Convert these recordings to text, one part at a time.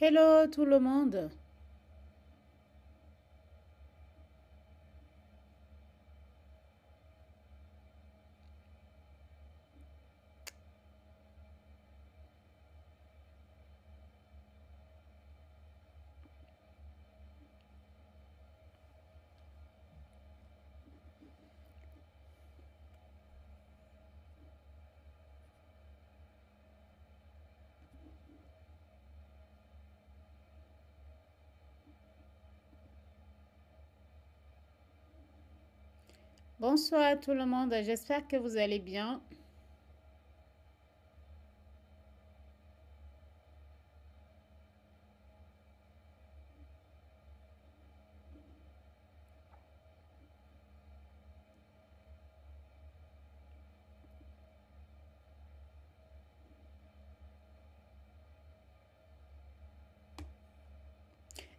Hello tout le monde. Bonsoir tout le monde. J'espère que vous allez bien.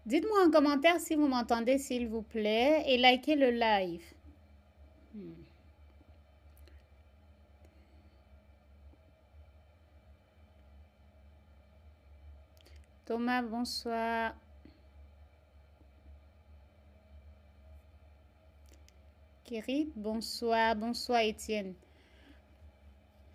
Dites-moi en commentaire si vous m'entendez, s'il vous plaît, et likez le live. Thomas, bonsoir. Kérit, bonsoir. Bonsoir Étienne.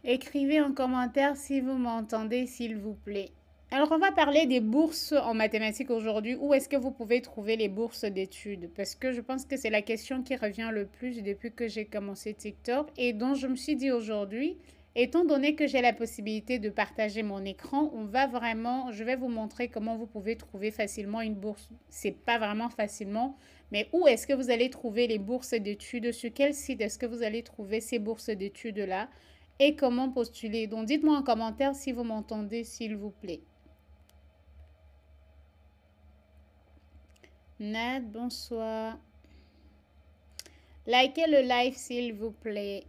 Écrivez en commentaire si vous m'entendez, s'il vous plaît. Alors, on va parler des bourses en mathématiques aujourd'hui. Où est-ce que vous pouvez trouver les bourses d'études? Parce que je pense que c'est la question qui revient le plus depuis que j'ai commencé TikTok et dont je me suis dit aujourd'hui, étant donné que j'ai la possibilité de partager mon écran, je vais vous montrer comment vous pouvez trouver facilement une bourse. C'est pas vraiment facilement, mais où est-ce que vous allez trouver les bourses d'études? Sur quel site est-ce que vous allez trouver ces bourses d'études-là? Et comment postuler? Donc, dites-moi en commentaire si vous m'entendez, s'il vous plaît. Nad, bonsoir. Likez le live, s'il vous plaît.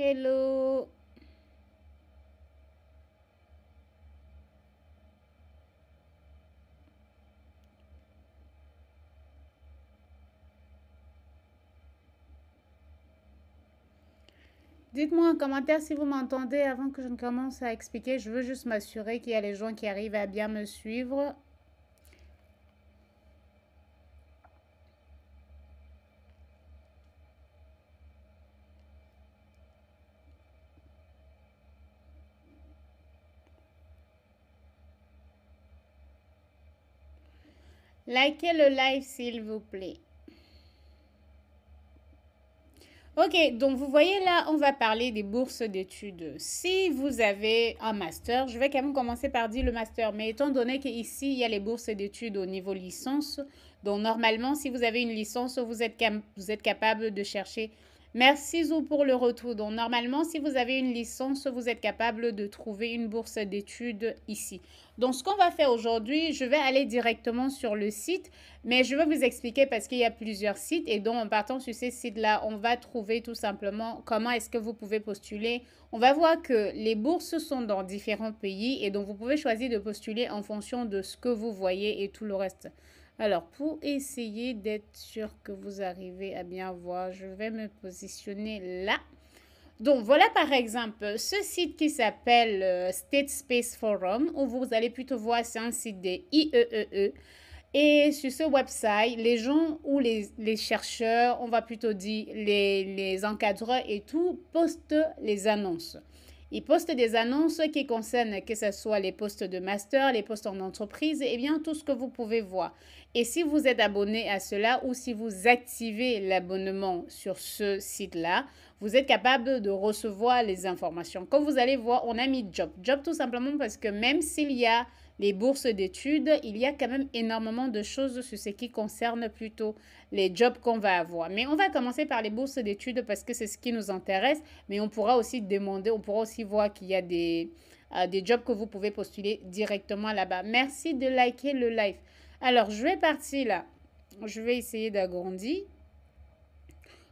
Hello. Dites-moi en commentaire si vous m'entendez avant que je ne commence à expliquer. Je veux juste m'assurer qu'il y a les gens qui arrivent à bien me suivre. Likez le live, s'il vous plaît. Ok, donc vous voyez là, on va parler des bourses d'études. Si vous avez un master, je vais quand même commencer par dire le master, mais étant donné qu'ici, il y a les bourses d'études au niveau licence, donc normalement, si vous avez une licence, vous êtes capable de chercher. Merci Zou pour le retour. Donc normalement, si vous avez une licence, vous êtes capable de trouver une bourse d'études ici. Donc ce qu'on va faire aujourd'hui, je vais aller directement sur le site, mais je vais vous expliquer parce qu'il y a plusieurs sites et donc en partant sur ces sites-là, on va trouver tout simplement comment est-ce que vous pouvez postuler. On va voir que les bourses sont dans différents pays et donc vous pouvez choisir de postuler en fonction de ce que vous voyez et tout le reste. Alors, pour essayer d'être sûr que vous arrivez à bien voir, je vais me positionner là. Donc, voilà par exemple ce site qui s'appelle State Space Forum, où vous allez plutôt voir, c'est un site des IEEE. Et sur ce website, les gens ou les chercheurs, on va plutôt dire les encadreurs et tout, postent les annonces. Ils postent des annonces qui concernent que ce soit les postes de master, les postes en entreprise, et bien tout ce que vous pouvez voir. Et si vous êtes abonné à cela ou si vous activez l'abonnement sur ce site-là, vous êtes capable de recevoir les informations. Comme vous allez voir, on a mis job. Job tout simplement parce que même s'il y a les bourses d'études, il y a quand même énormément de choses sur ce qui concerne plutôt les jobs qu'on va avoir. Mais on va commencer par les bourses d'études parce que c'est ce qui nous intéresse. Mais on pourra aussi demander, on pourra aussi voir qu'il y a des jobs que vous pouvez postuler directement là-bas. Merci de liker le live. Alors, je vais partir là. Je vais essayer d'agrandir.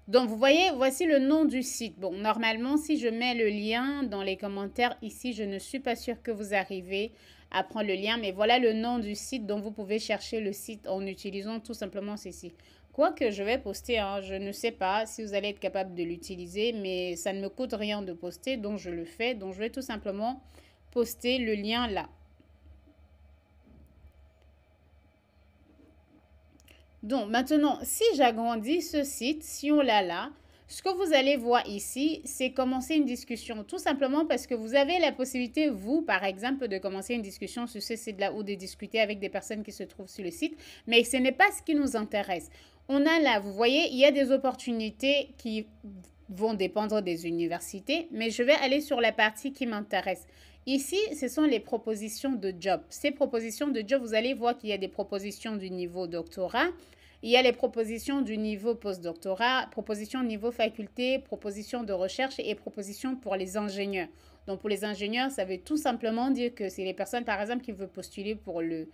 Donc, vous voyez, voici le nom du site. Bon, normalement, si je mets le lien dans les commentaires ici, je ne suis pas sûre que vous arrivez à prendre le lien, mais voilà le nom du site dont vous pouvez chercher le site en utilisant tout simplement ceci. Quoique je vais poster, hein, je ne sais pas si vous allez être capable de l'utiliser, mais ça ne me coûte rien de poster, donc je le fais. Donc, je vais tout simplement poster le lien là. Donc, maintenant, si j'agrandis ce site, si on l'a là, ce que vous allez voir ici, c'est commencer une discussion. Tout simplement parce que vous avez la possibilité, vous, par exemple, de commencer une discussion sur ce site-là ou de discuter avec des personnes qui se trouvent sur le site. Mais ce n'est pas ce qui nous intéresse. On a là, vous voyez, il y a des opportunités qui vont dépendre des universités, mais je vais aller sur la partie qui m'intéresse. Ici, ce sont les propositions de job. Ces propositions de job, vous allez voir qu'il y a des propositions du niveau doctorat, il y a les propositions du niveau postdoctorat, propositions niveau faculté, propositions de recherche et propositions pour les ingénieurs. Donc, pour les ingénieurs, ça veut tout simplement dire que c'est les personnes, par exemple, qui veulent postuler pour le...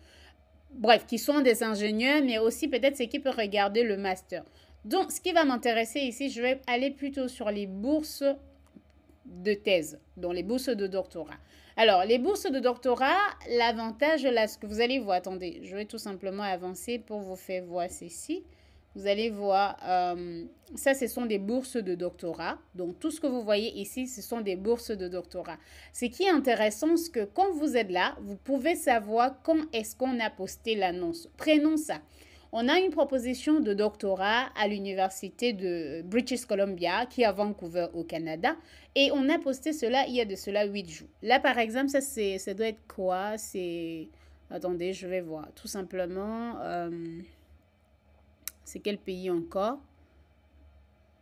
Bref, qui sont des ingénieurs, mais aussi peut-être ceux qui peuvent regarder le master. Donc, ce qui va m'intéresser ici, je vais aller plutôt sur les bourses de thèse, donc les bourses de doctorat. Alors, les bourses de doctorat, l'avantage là, ce que vous allez voir, attendez, je vais tout simplement avancer pour vous faire voir ceci. Vous allez voir, ça, ce sont des bourses de doctorat. Donc, tout ce que vous voyez ici, ce sont des bourses de doctorat. Ce qui est intéressant, c'est que quand vous êtes là, vous pouvez savoir quand est-ce qu'on a posté l'annonce. Prenons ça. On a une proposition de doctorat à l'université de British Columbia, qui est à Vancouver, au Canada. Et on a posté cela il y a de cela 8 jours. Là, par exemple, ça doit être quoi? C'est... Attendez, je vais voir. Tout simplement, c'est quel pays encore?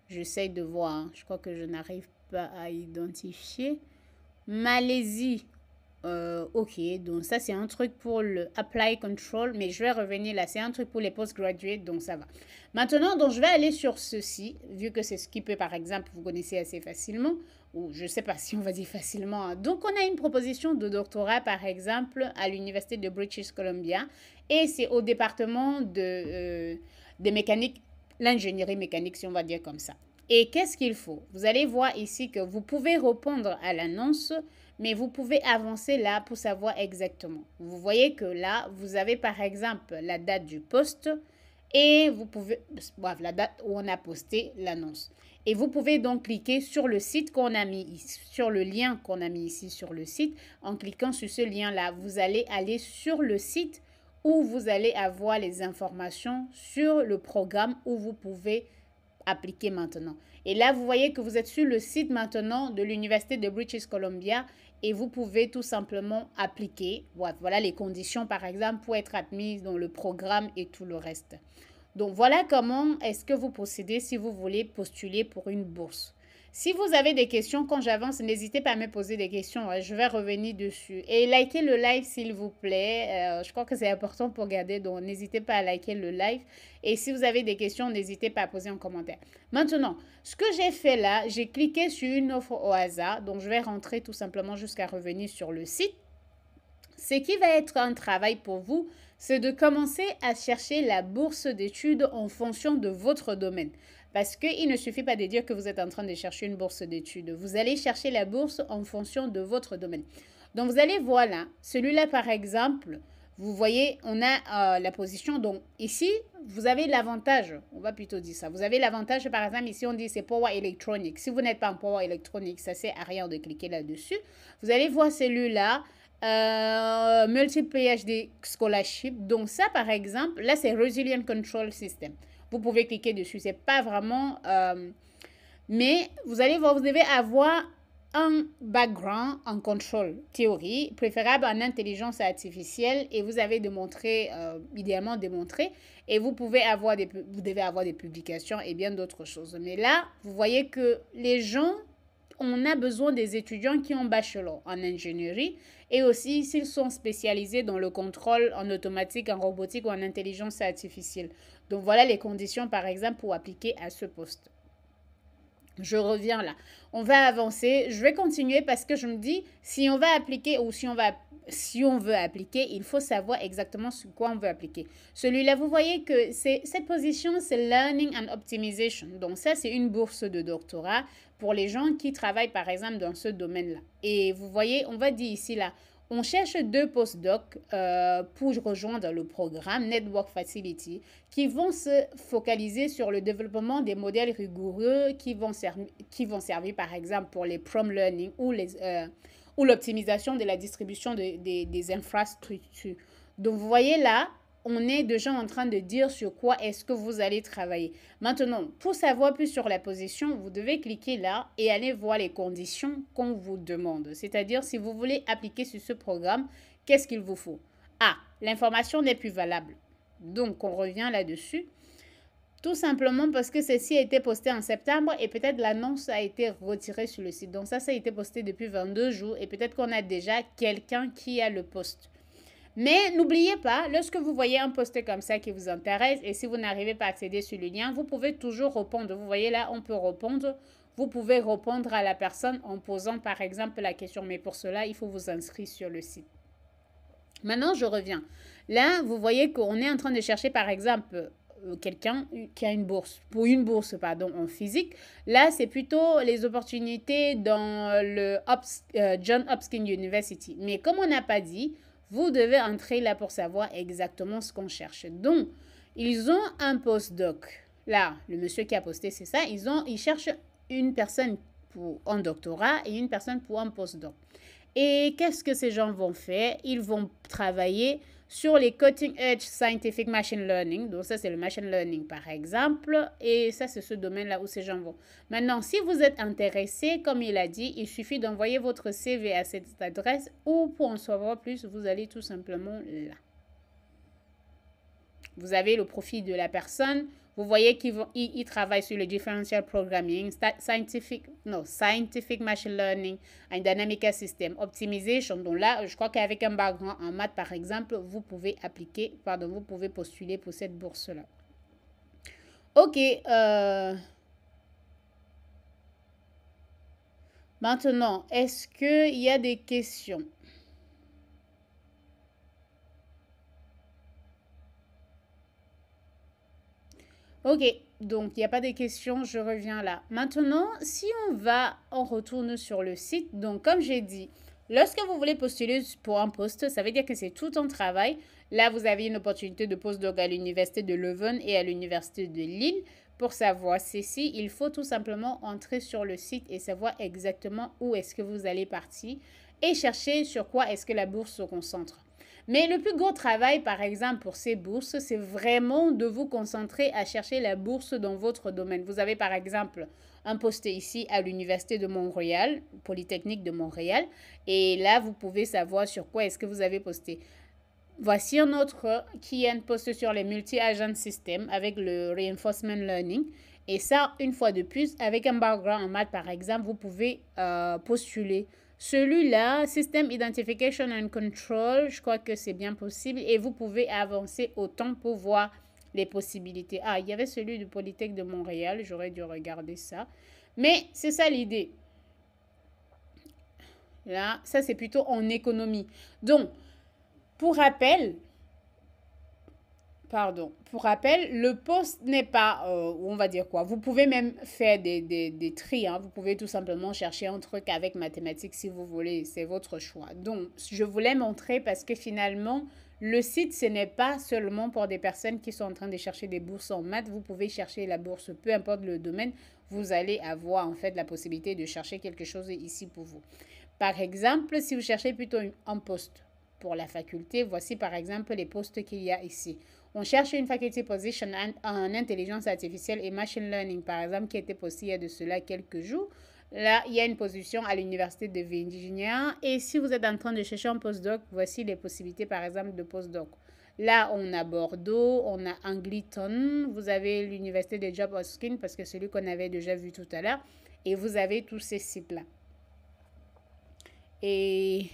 J'essaye de voir. Hein. Je crois que je n'arrive pas à identifier. Malaisie. Ok, donc ça c'est un truc pour le apply control, mais je vais revenir là, c'est un truc pour les postgraduates, donc ça va. Maintenant, donc je vais aller sur ceci, vu que c'est ce qui peut par exemple, vous connaissez assez facilement, ou je ne sais pas si on va dire facilement. Hein. Donc on a une proposition de doctorat par exemple à l'université de British Columbia, et c'est au département de mécanique, l'ingénierie mécanique si on va dire comme ça. Et qu'est-ce qu'il faut? Vous allez voir ici que vous pouvez répondre à l'annonce, mais vous pouvez avancer là pour savoir exactement. Vous voyez que là, vous avez par exemple la date du poste et vous pouvez, bref, la date où on a posté l'annonce. Et vous pouvez donc cliquer sur le site qu'on a mis ici, sur le lien qu'on a mis ici sur le site. En cliquant sur ce lien-là, vous allez aller sur le site où vous allez avoir les informations sur le programme où vous pouvez appliquer maintenant. Et là, vous voyez que vous êtes sur le site maintenant de l'Université de British Columbia et vous pouvez tout simplement appliquer. Voilà les conditions, par exemple, pour être admise dans le programme et tout le reste. Donc, voilà comment est-ce que vous procédez si vous voulez postuler pour une bourse. Si vous avez des questions, quand j'avance, n'hésitez pas à me poser des questions. Je vais revenir dessus. Et likez le live, s'il vous plaît. Je crois que c'est important pour garder. Donc, n'hésitez pas à liker le live. Et si vous avez des questions, n'hésitez pas à poser en commentaire. Maintenant, ce que j'ai fait là, j'ai cliqué sur une offre au hasard. Donc, je vais rentrer tout simplement jusqu'à revenir sur le site. Ce qui va être un travail pour vous, c'est de commencer à chercher la bourse d'études en fonction de votre domaine. Parce qu'il ne suffit pas de dire que vous êtes en train de chercher une bourse d'études. Vous allez chercher la bourse en fonction de votre domaine. Donc, vous allez voir là, celui-là par exemple, vous voyez, on a la position. Donc, ici, vous avez l'avantage, on va plutôt dire ça. Vous avez l'avantage, par exemple, ici, on dit c'est Power Electronics. Si vous n'êtes pas en Power Electronics, ça ne sert à rien de cliquer là-dessus. Vous allez voir celui-là. Multiple PhD Scholarship. Donc, ça, par exemple, là, c'est Resilient Control System. Vous pouvez cliquer dessus. C'est pas vraiment... mais vous allez voir, vous devez avoir un background en control théorie, préférable en intelligence artificielle, et vous avez démontré, idéalement démontré, et vous devez avoir des publications et bien d'autres choses. Mais là, vous voyez que les gens, on a besoin des étudiants qui ont bachelor en ingénierie et aussi s'ils sont spécialisés dans le contrôle en automatique, en robotique ou en intelligence artificielle. Donc voilà les conditions par exemple pour appliquer à ce poste. Je reviens là. On va avancer. Je vais continuer parce que je me dis, si on va appliquer ou si on veut appliquer, il faut savoir exactement sur quoi on veut appliquer. Celui-là, vous voyez que cette position, c'est Learning and Optimization. Donc ça, c'est une bourse de doctorat pour les gens qui travaillent, par exemple, dans ce domaine-là. Et vous voyez, on va dire ici, là, on cherche deux postdocs pour rejoindre le programme Network Facility qui vont se focaliser sur le développement des modèles rigoureux qui vont servir par exemple pour les prom learning ou l'optimisation de la distribution des infrastructures. Donc vous voyez là, on est déjà en train de dire sur quoi est-ce que vous allez travailler. Maintenant, pour savoir plus sur la position, vous devez cliquer là et aller voir les conditions qu'on vous demande. C'est-à-dire, si vous voulez appliquer sur ce programme, qu'est-ce qu'il vous faut? Ah, l'information n'est plus valable. Donc, on revient là-dessus. Tout simplement parce que ceci a été posté en septembre et peut-être l'annonce a été retirée sur le site. Donc ça a été posté depuis 22 jours et peut-être qu'on a déjà quelqu'un qui a le poste. Mais n'oubliez pas, lorsque vous voyez un post comme ça qui vous intéresse et si vous n'arrivez pas à accéder sur le lien, vous pouvez toujours répondre. Vous voyez là, on peut répondre. Vous pouvez répondre à la personne en posant par exemple la question. Mais pour cela, il faut vous inscrire sur le site. Maintenant, je reviens. Là, vous voyez qu'on est en train de chercher par exemple quelqu'un qui a une bourse, en physique. Là, c'est plutôt les opportunités dans le John Hopkins University. Mais comme on n'a pas dit, vous devez entrer là pour savoir exactement ce qu'on cherche. Donc, ils ont un postdoc. Là, le monsieur qui a posté, c'est ça. Ils cherchent une personne pour un doctorat et une personne pour un postdoc. Et qu'est-ce que ces gens vont faire? Ils vont travailler sur les cutting edge scientific machine learning. Donc ça, c'est le machine learning, par exemple. Et ça, c'est ce domaine-là où ces gens vont. Maintenant, si vous êtes intéressé, comme il a dit, il suffit d'envoyer votre CV à cette adresse ou pour en savoir plus, vous allez tout simplement là. Vous avez le profil de la personne. Vous voyez qu'il travaille sur le differential programming, scientific machine learning, and dynamic system optimization. Donc là, je crois qu'avec un background en maths, par exemple, vous pouvez vous pouvez postuler pour cette bourse-là. Ok. Maintenant, est-ce qu'il y a des questions? Ok, donc il n'y a pas de questions, je reviens là. Maintenant, si on retourne sur le site, donc comme j'ai dit, lorsque vous voulez postuler pour un poste, ça veut dire que c'est tout un travail. Là, vous avez une opportunité de postdoc à l'université de Leuven et à l'université de Lille. Pour savoir ceci, il faut tout simplement entrer sur le site et savoir exactement où est-ce que vous allez partir et chercher sur quoi est-ce que la bourse se concentre. Mais le plus gros travail, par exemple, pour ces bourses, c'est vraiment de vous concentrer à chercher la bourse dans votre domaine. Vous avez, par exemple, un poste ici à l'Université de Montréal, Polytechnique de Montréal. Et là, vous pouvez savoir sur quoi est-ce que vous avez posté. Voici un autre qui a un poste sur les multi-agent systems avec le reinforcement learning. Et ça, une fois de plus, avec un background en maths, par exemple, vous pouvez postuler. Celui-là, System Identification and Control, je crois que c'est bien possible. Et vous pouvez avancer autant pour voir les possibilités. Ah, il y avait celui du Polytech de Montréal. J'aurais dû regarder ça. Mais c'est ça l'idée. Là, ça c'est plutôt en économie. Donc, pour rappel, le poste n'est pas, on va dire quoi, vous pouvez même faire des tris, hein. Vous pouvez tout simplement chercher un truc avec mathématiques si vous voulez, c'est votre choix. Donc, je voulais montrer parce que finalement, le site, ce n'est pas seulement pour des personnes qui sont en train de chercher des bourses en maths, vous pouvez chercher la bourse, peu importe le domaine, vous allez avoir en fait la possibilité de chercher quelque chose ici pour vous. Par exemple, si vous cherchez plutôt un poste pour la faculté, voici par exemple les postes qu'il y a ici. On cherche une faculty position en intelligence artificielle et machine learning, par exemple, qui a été postée il y a de cela quelques jours. Là, il y a une position à l'université de Virginia. Et si vous êtes en train de chercher un postdoc, voici les possibilités, par exemple, de postdoc. Là, on a Bordeaux, on a Angliton, vous avez l'université de Johns Hopkins, parce que celui qu'on avait déjà vu tout à l'heure. Et vous avez tous ces sites-là. Et...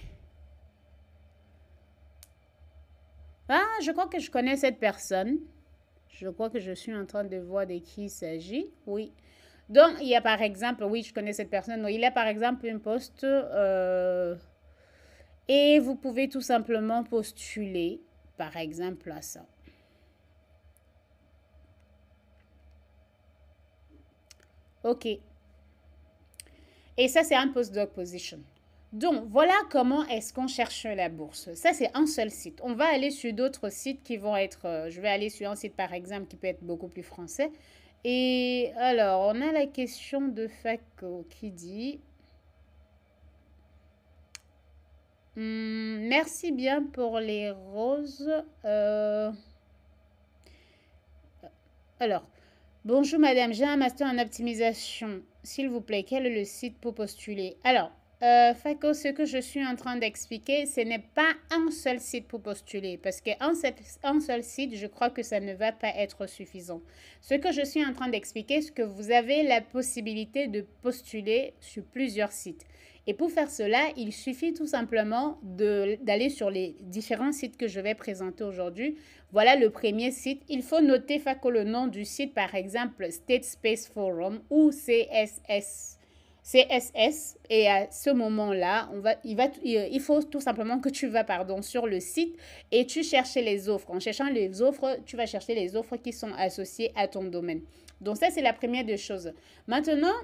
ah, je crois que je connais cette personne. Je crois que je suis en train de voir de qui il s'agit. Oui. Donc, il y a par exemple, oui, je connais cette personne, donc il a par exemple un poste et vous pouvez tout simplement postuler, par exemple, à ça. OK. Et ça, c'est un postdoc position. Donc, voilà comment est-ce qu'on cherche la bourse. Ça, c'est un seul site. On va aller sur d'autres sites qui vont être... je vais aller sur un site, par exemple, qui peut être beaucoup plus français. Et alors, on a la question de Faco qui dit... merci bien pour les roses. Alors, bonjour madame, j'ai un master en optimisation. S'il vous plaît, quel est le site pour postuler? Alors, Faco, ce que je suis en train d'expliquer, ce n'est pas un seul site pour postuler. Parce qu'un seul site, je crois que ça ne va pas être suffisant. Ce que je suis en train d'expliquer, c'est que vous avez la possibilité de postuler sur plusieurs sites. Et pour faire cela, il suffit tout simplement d'aller sur les différents sites que je vais présenter aujourd'hui. Voilà le premier site. Il faut noter, Faco, le nom du site, par exemple, State Space Forum ou CSS. CSS, et à ce moment-là, il faut tout simplement que tu vas sur le site et tu cherches les offres. En cherchant les offres, tu vas chercher les offres qui sont associées à ton domaine. Donc ça, c'est la première des choses. Maintenant,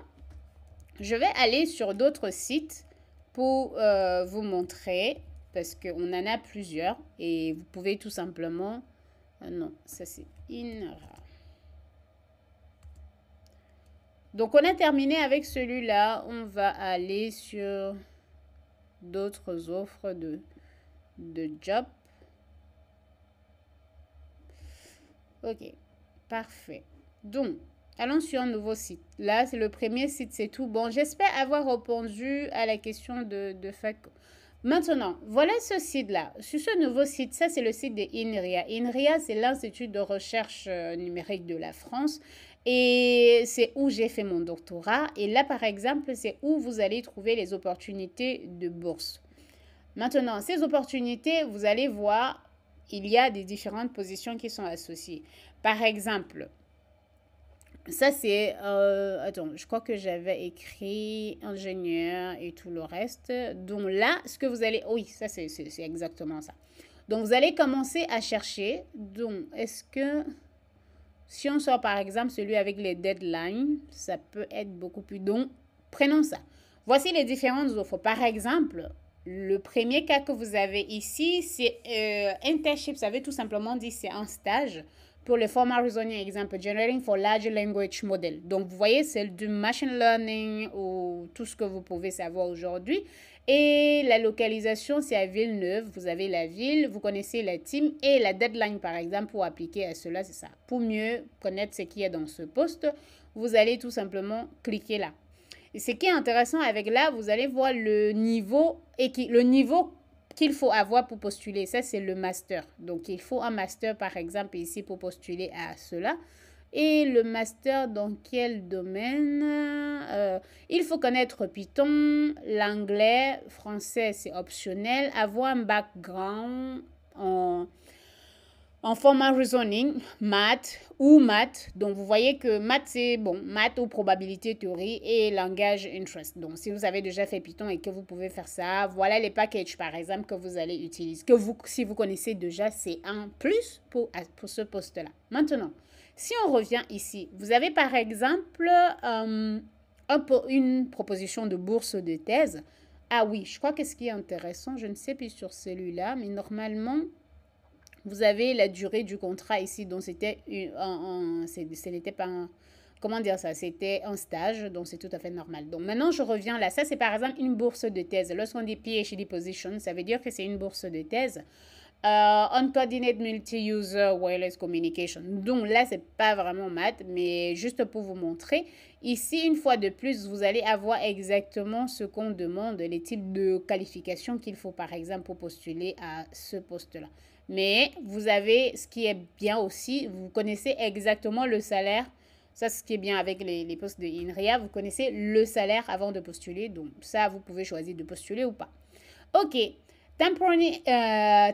je vais aller sur d'autres sites pour vous montrer, parce qu'on en a plusieurs et vous pouvez tout simplement... non, ça c'est INRA. Donc, on a terminé avec celui-là. On va aller sur d'autres offres de job. OK, parfait. Donc, allons sur un nouveau site. Là, c'est le premier site, c'est tout bon. J'espère avoir répondu à la question de Faco. Maintenant, voilà ce site-là. Sur ce nouveau site, ça c'est le site de INRIA. INRIA, c'est l'Institut de recherche numérique de la France. Et c'est où j'ai fait mon doctorat. Et là, par exemple, c'est où vous allez trouver les opportunités de bourse. Maintenant, ces opportunités, vous allez voir, il y a des différentes positions qui sont associées. Par exemple, ça c'est... attends, je crois que j'avais écrit ingénieur et tout le reste. Donc là, ce que vous allez... oui, ça c'est exactement ça. Donc vous allez commencer à chercher. Donc, est-ce que... si on sort par exemple celui avec les deadlines, ça peut être beaucoup plus... donc, prenons ça. Voici les différentes offres. Par exemple, le premier cas que vous avez ici, c'est internship. Ça veut tout simplement dire c'est un stage pour le format reasoning example generating for large language model. Donc, vous voyez, c'est du machine learning ou tout ce que vous pouvez savoir aujourd'hui. Et la localisation, c'est à Villeneuve. Vous avez la ville, vous connaissez la team et la deadline, par exemple, pour appliquer à cela, c'est ça. Pour mieux connaître ce qu'il y a dans ce poste, vous allez tout simplement cliquer là. Et ce qui est intéressant avec là, vous allez voir le niveau qu'il faut avoir pour postuler. Ça, c'est le master. Donc, il faut un master, par exemple, ici pour postuler à cela. Et le master dans quel domaine? Il faut connaître Python, l'anglais, français, c'est optionnel. Avoir un background en format reasoning, maths ou maths. Donc, vous voyez que maths, c'est bon, maths ou probabilité, théorie et langage interest. Donc, si vous avez déjà fait Python et que vous pouvez faire ça, voilà les packages, par exemple, que vous allez utiliser. Si vous connaissez déjà, c'est un plus pour ce poste-là. Maintenant, si on revient ici, vous avez par exemple une proposition de bourse de thèse. Ah oui, je crois que ce qui est intéressant, je ne sais plus sur celui-là, mais normalement... vous avez la durée du contrat ici, donc c'était ce n'était pas un, comment dire ça, c'était un stage, donc c'est tout à fait normal. Donc maintenant, je reviens là. Ça, c'est par exemple une bourse de thèse. Lorsqu'on dit PhD position, ça veut dire que c'est une bourse de thèse. On coordinate multi-user wireless communication. Donc là, c'est pas vraiment maths, mais juste pour vous montrer. Ici, une fois de plus, vous allez avoir exactement ce qu'on demande, les types de qualifications qu'il faut, par exemple, pour postuler à ce poste-là. Mais vous avez, ce qui est bien aussi, vous connaissez exactement le salaire. Ça, ce qui est bien avec les postes de INRIA, vous connaissez le salaire avant de postuler. Donc ça, vous pouvez choisir de postuler ou pas. Ok. Tu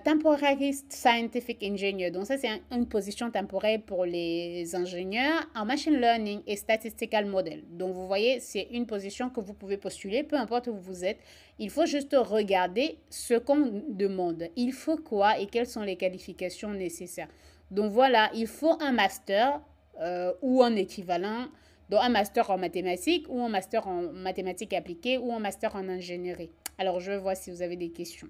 Temporary Scientific Engineer. Donc, ça, c'est une position temporaire pour les ingénieurs en Machine Learning et Statistical Model. Donc, vous voyez, c'est une position que vous pouvez postuler, peu importe où vous êtes. Il faut juste regarder ce qu'on demande. Il faut quoi et quelles sont les qualifications nécessaires. Donc, voilà, il faut un master ou un équivalent. Donc, un master en mathématiques ou un master en mathématiques appliquées ou un master en ingénierie. Alors, je vais voir si vous avez des questions.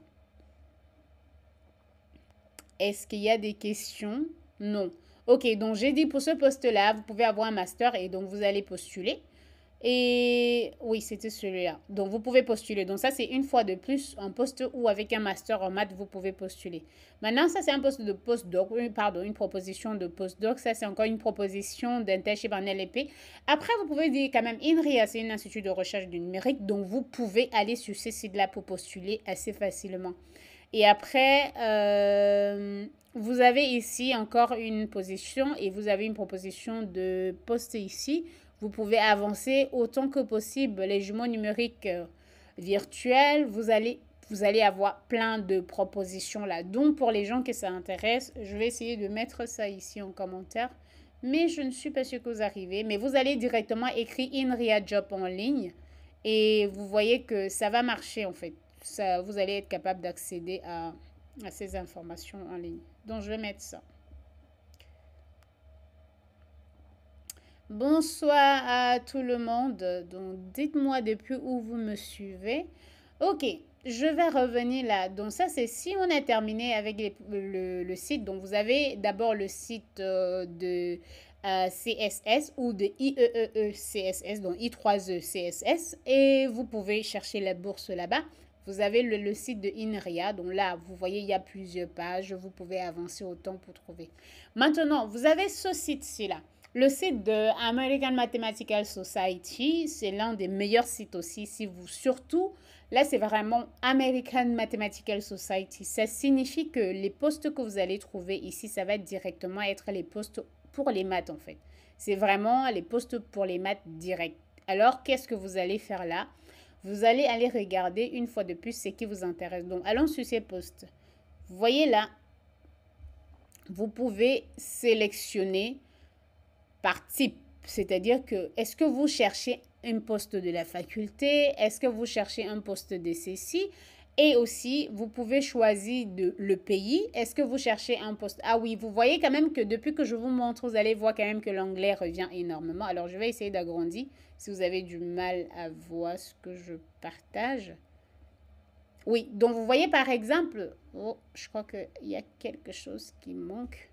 Est-ce qu'il y a des questions? Non. Ok, donc j'ai dit pour ce poste-là, vous pouvez avoir un master et donc vous allez postuler. Et oui, c'était celui-là. Donc vous pouvez postuler. Donc ça, c'est une fois de plus un poste où avec un master en maths, vous pouvez postuler. Maintenant, ça, c'est un poste de postdoc, pardon, une proposition de postdoc. Ça, c'est encore une proposition d'internship en LEP. Après, vous pouvez dire quand même, INRIA, c'est un institut de recherche du numérique. Donc vous pouvez aller sur ce site-là pour postuler assez facilement. Et après, vous avez ici encore une position et vous avez une proposition de poste ici. Vous pouvez avancer autant que possible les jumeaux numériques virtuels. Vous allez avoir plein de propositions là. Donc, pour les gens que ça intéresse, je vais essayer de mettre ça ici en commentaire. Mais je ne suis pas sûre que vous arrivez. Mais vous allez directement écrire INRIA Job en ligne. Et vous voyez que ça va marcher en fait. Ça, vous allez être capable d'accéder à ces informations en ligne. Donc, je vais mettre ça. Bonsoir à tout le monde. Donc, dites-moi depuis où vous me suivez. Ok, je vais revenir là. Donc, ça, c'est si on a terminé avec le site. Donc, vous avez d'abord le site de CSS ou de IEEE CSS, donc I3E CSS. Et vous pouvez chercher la bourse là-bas. Vous avez le site de INRIA. Donc là, vous voyez, il y a plusieurs pages. Vous pouvez avancer autant pour trouver. Maintenant, vous avez ce site-ci là. Le site de American Mathematical Society, c'est l'un des meilleurs sites aussi. Si vous, surtout, là, c'est vraiment American Mathematical Society. Ça signifie que les postes que vous allez trouver ici, ça va directement être les postes pour les maths, en fait. C'est vraiment les postes pour les maths directs. Alors, qu'est-ce que vous allez faire là? Vous allez aller regarder une fois de plus ce qui vous intéresse. Donc, allons sur ces postes. Vous voyez là, vous pouvez sélectionner par type. C'est-à-dire que, est-ce que vous cherchez un poste de la faculté? Est-ce que vous cherchez un poste de ceci? Et aussi, vous pouvez choisir le pays. Est-ce que vous cherchez un poste? Ah oui, vous voyez quand même que depuis que je vous montre, vous allez voir quand même que l'anglais revient énormément. Alors, je vais essayer d'agrandir si vous avez du mal à voir ce que je partage. Oui, donc vous voyez par exemple, oh, je crois qu'il y a quelque chose qui manque.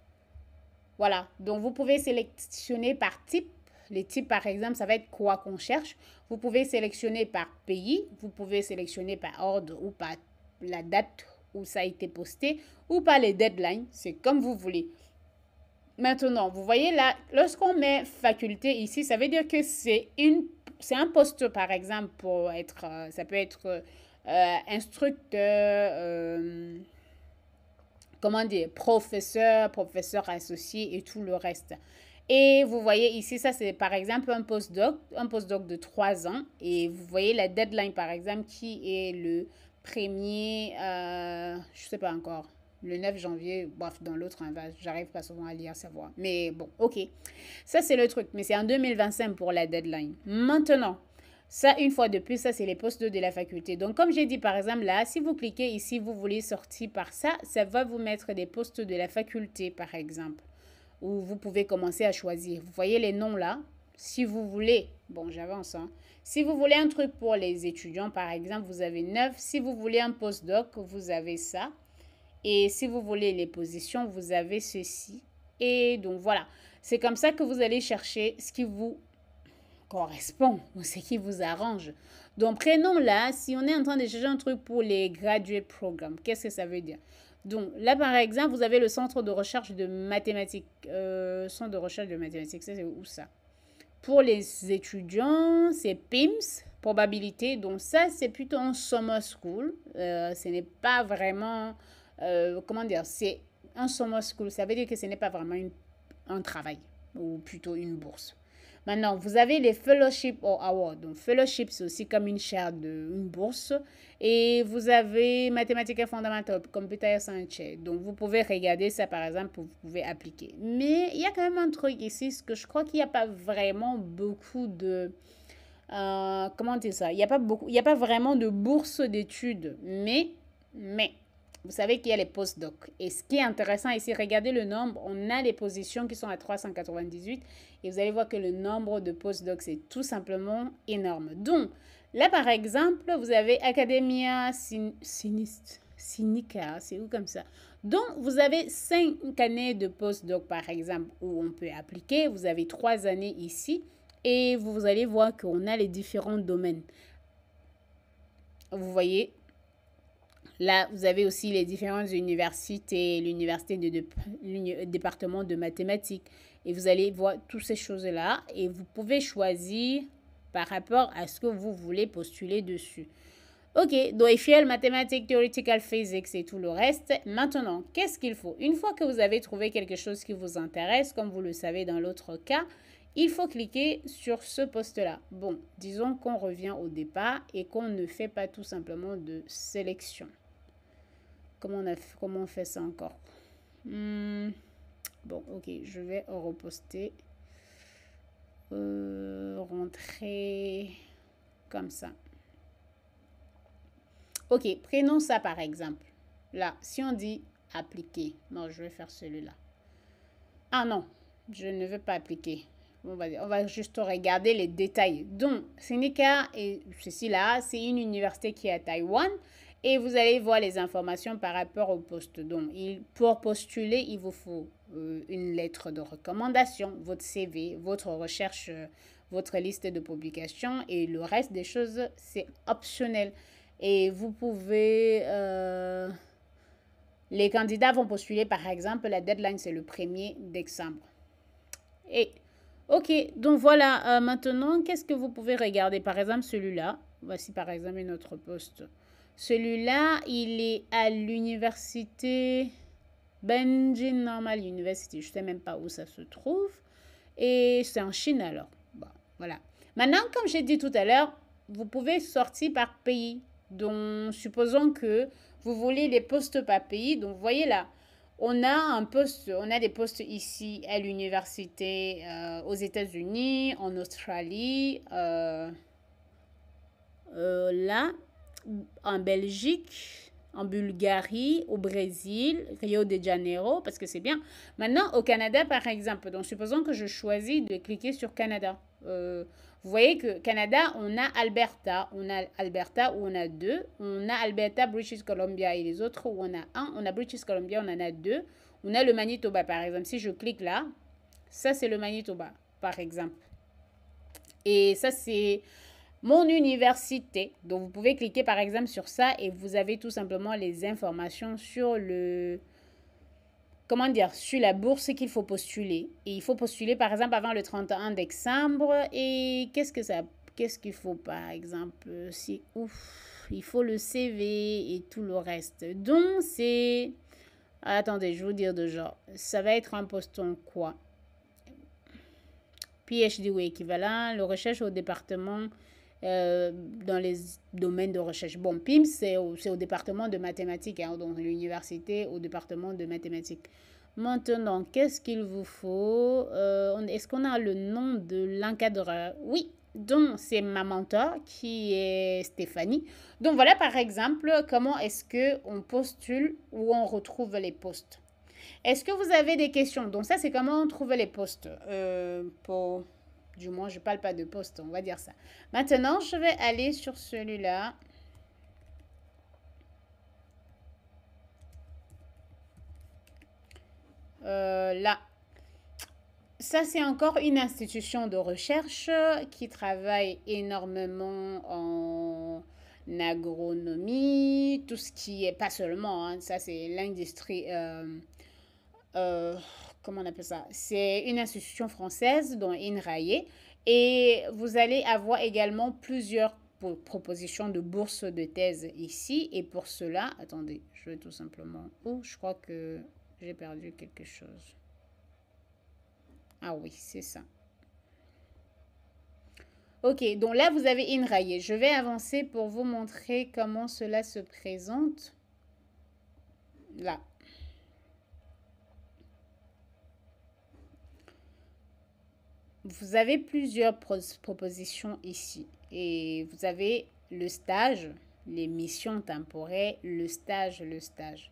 Voilà, donc vous pouvez sélectionner par type. Les types, par exemple, ça va être quoi qu'on cherche. Vous pouvez sélectionner par pays, vous pouvez sélectionner par ordre ou par la date où ça a été posté ou par les deadlines. C'est comme vous voulez. Maintenant, vous voyez là, lorsqu'on met faculté ici, ça veut dire que c'est un poste, par exemple, pour être, ça peut être instructeur, comment dire, professeur, professeur associé et tout le reste. Et vous voyez ici, ça c'est par exemple un postdoc de 3 ans. Et vous voyez la deadline par exemple qui est le premier, je sais pas encore, le 9 janvier, bref, dans l'autre, hein, j'arrive pas souvent à lire, savoir. Mais bon, ok. Ça c'est le truc, mais c'est en 2025 pour la deadline. Maintenant, ça, une fois de plus, ça, c'est les postes de la faculté. Donc, comme j'ai dit, par exemple, là, si vous cliquez ici, vous voulez sortir par ça, ça va vous mettre des postes de la faculté, par exemple, où vous pouvez commencer à choisir. Vous voyez les noms là? Si vous voulez, bon, j'avance, hein. Si vous voulez un truc pour les étudiants, par exemple, vous avez 9. Si vous voulez un postdoc, vous avez ça. Et si vous voulez les positions, vous avez ceci. Et donc, voilà. C'est comme ça que vous allez chercher ce qui vous correspond ou ce qui vous arrange. Donc, prenons là, si on est en train de chercher un truc pour les graduate programs, qu'est-ce que ça veut dire? Donc, là, par exemple, vous avez le centre de recherche de mathématiques. Centre de recherche de mathématiques, c'est où ça? Pour les étudiants, c'est PIMS, probabilité. Donc, ça, c'est plutôt un summer school. Ce n'est pas vraiment, comment dire, c'est un summer school. Ça veut dire que ce n'est pas vraiment un travail ou plutôt une bourse. Maintenant, vous avez les fellowship or award. Donc, fellowship, c'est aussi comme une chaire une bourse. Et vous avez mathématiques fondamentales, computer science. Donc, vous pouvez regarder ça, par exemple, vous pouvez appliquer. Mais il y a quand même un truc ici, ce que je crois qu'il n'y a pas vraiment beaucoup de... comment dire ça? Il y a pas vraiment de bourse d'études. Mais, vous savez qu'il y a les postdocs. Et ce qui est intéressant ici, regardez le nombre. On a les positions qui sont à 398. Et vous allez voir que le nombre de postdocs, c'est tout simplement énorme. Donc, là, par exemple, vous avez Academia Sinica, c'est où comme ça? Donc, vous avez 5 années de postdoc, par exemple, où on peut appliquer. Vous avez 3 années ici. Et vous allez voir qu'on a les différents domaines. Vous voyez, là, vous avez aussi les différentes universités, l'université le département de mathématiques. Et vous allez voir toutes ces choses-là. Et vous pouvez choisir par rapport à ce que vous voulez postuler dessus. Ok, donc IFL, mathématiques, theoretical physics et tout le reste. Maintenant, qu'est-ce qu'il faut? Une fois que vous avez trouvé quelque chose qui vous intéresse, comme vous le savez dans l'autre cas, il faut cliquer sur ce poste-là. Bon, disons qu'on revient au départ et qu'on ne fait pas tout simplement de sélection. Comment on fait ça encore? Bon, ok, je vais reposter. Rentrer comme ça. Ok, prenons ça par exemple. Là, si on dit appliquer. Non, je vais faire celui-là. Ah non, je ne veux pas appliquer. On va juste regarder les détails. Donc, Seneca et ceci là, c'est une université qui est à Taïwan. Et vous allez voir les informations par rapport au poste. Donc, pour postuler, il vous faut une lettre de recommandation, votre CV, votre recherche, votre liste de publications et le reste des choses, c'est optionnel. Et vous pouvez... les candidats vont postuler, par exemple, la deadline, c'est le 1er décembre. Et, ok, donc voilà, maintenant, qu'est-ce que vous pouvez regarder? Par exemple, celui-là. Voici, par exemple, un autre poste. Celui-là, il est à l'université Benjin Normal University. Je ne sais même pas où ça se trouve. Et c'est en Chine, alors. Bon, voilà. Maintenant, comme j'ai dit tout à l'heure, vous pouvez sortir par pays. Donc, supposons que vous voulez les postes par pays. Donc, vous voyez là, on a des postes ici à l'université aux États-Unis, en Australie, là, en Belgique, en Bulgarie, au Brésil, Rio de Janeiro, parce que c'est bien. Maintenant, au Canada, par exemple, donc supposons que je choisis de cliquer sur Canada. Vous voyez que Canada, on a Alberta où on a deux, on a Alberta, British Columbia et les autres où on a un, on a British Columbia, on en a deux, on a le Manitoba par exemple. Si je clique là, ça c'est le Manitoba par exemple. Et ça c'est mon université. Donc vous pouvez cliquer par exemple sur ça et vous avez tout simplement les informations sur le... Comment dire, sur la bourse qu'il faut postuler. Et il faut postuler par exemple avant le 31 décembre. Et qu'est-ce qu'il faut par exemple? C'est ouf, il faut le CV et tout le reste. Donc c'est... Attendez, je vais vous dire de genre. Ça va être un poste en quoi? PhD ou équivalent, le recherche au département dans les domaines de recherche. Bon, PIMS, c'est au département de mathématiques, hein, donc l'université au département de mathématiques. Maintenant, qu'est-ce qu'il vous faut? Est-ce qu'on a le nom de l'encadreur? Oui, donc c'est ma mentor qui est Stéphanie. Donc voilà par exemple comment est-ce qu'on postule ou on retrouve les postes. Est-ce que vous avez des questions? Donc ça c'est comment on trouve les postes du moins, je ne parle pas de poste, on va dire ça. Maintenant, je vais aller sur celui-là. Là. Ça, c'est encore une institution de recherche qui travaille énormément en agronomie, tout ce qui est, pas seulement, hein, ça c'est l'industrie... comment on appelle ça? C'est une institution française, dont INRAE, et vous allez avoir également plusieurs propositions de bourse de thèse ici. Et pour cela, attendez, je vais tout simplement... Oh, je crois que j'ai perdu quelque chose. Ah oui, c'est ça. Ok, donc là, vous avez Inraye. Je vais avancer pour vous montrer comment cela se présente. Là. Vous avez plusieurs propositions ici. Et vous avez le stage, les missions temporaires, le stage, le stage.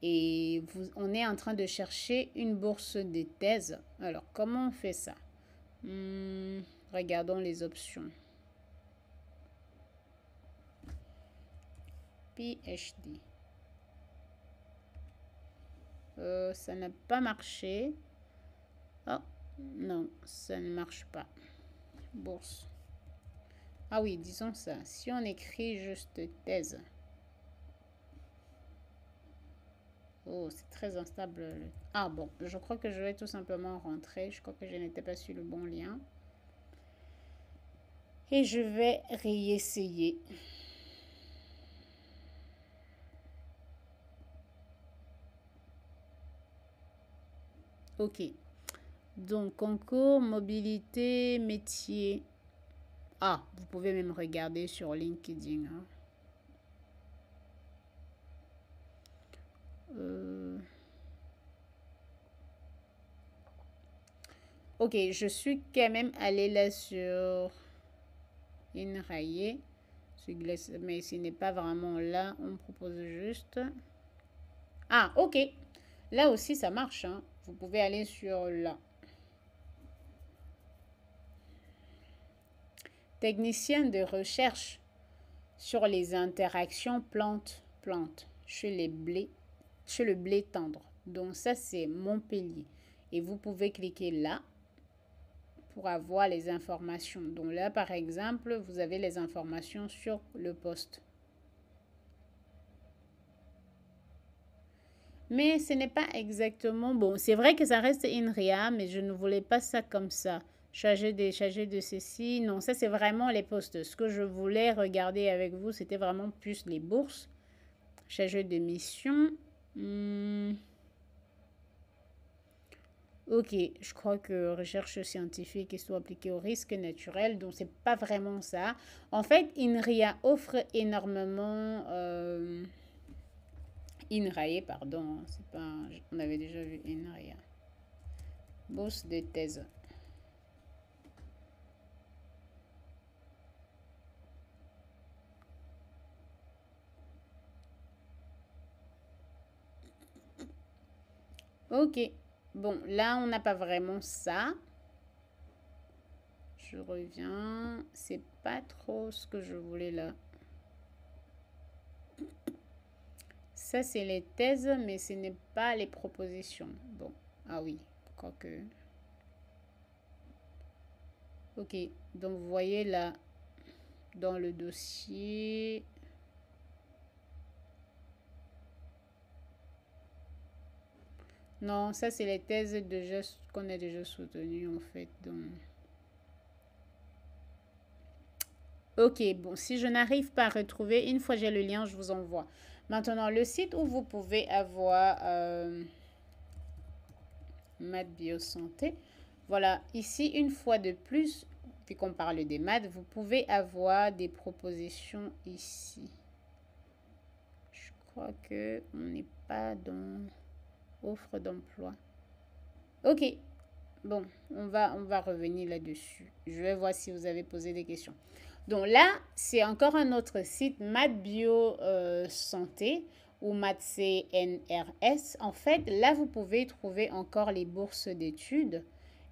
Et on est en train de chercher une bourse de thèse. Alors, comment on fait ça? Regardons les options. PhD. Ça n'a pas marché. Oh, non, ça ne marche pas. Bourse. Ah oui, disons ça. Si on écrit juste thèse. Oh, c'est très instable. Ah bon, je crois que je vais tout simplement rentrer. Je crois que je n'étais pas sur le bon lien. Et je vais réessayer. Ok. Donc, concours, mobilité, métier. Ah, vous pouvez même regarder sur LinkedIn. Hein. Ok, je suis quand même allée là sur Inraye. Mais ce n'est pas vraiment là. On propose juste... Ah, ok. Là aussi, ça marche. Hein. Vous pouvez aller sur là. Technicien de recherche sur les interactions plantes-plantes chez le blé tendre. Donc ça, c'est Montpellier. Et vous pouvez cliquer là pour avoir les informations. Donc là, par exemple, vous avez les informations sur le poste. Mais ce n'est pas exactement bon. C'est vrai que ça reste INRIA, mais je ne voulais pas ça comme ça. Chargé de ceci. Non, ça c'est vraiment les postes. Ce que je voulais regarder avec vous, c'était vraiment plus les bourses. Chargé de mission. Ok, je crois que recherche scientifique et soit appliquée au risque naturel, donc c'est pas vraiment ça. En fait, INRIA offre énormément... INRAE, pardon, c'est pas, on avait déjà vu INRIA. Bourse de thèse. Ok, bon, là on n'a pas vraiment ça. Je reviens, c'est pas trop ce que je voulais là. Ça c'est les thèses, mais ce n'est pas les propositions. Bon, ah oui, je crois que... Ok, donc vous voyez là, dans le dossier... Non, ça c'est les thèses qu'on a déjà soutenues en fait. Donc... Ok, bon, si je n'arrive pas à retrouver, une fois j'ai le lien, je vous envoie. Maintenant, le site où vous pouvez avoir Maths Biosanté. Voilà, ici, une fois de plus, vu qu'on parle des maths, vous pouvez avoir des propositions ici. Je crois que on n'est pas dans offre d'emploi. Ok, bon, on va revenir là-dessus. Je vais voir si vous avez posé des questions. Donc là, c'est encore un autre site, Maths Bio Santé ou Maths CNRS. En fait, là, vous pouvez trouver encore les bourses d'études.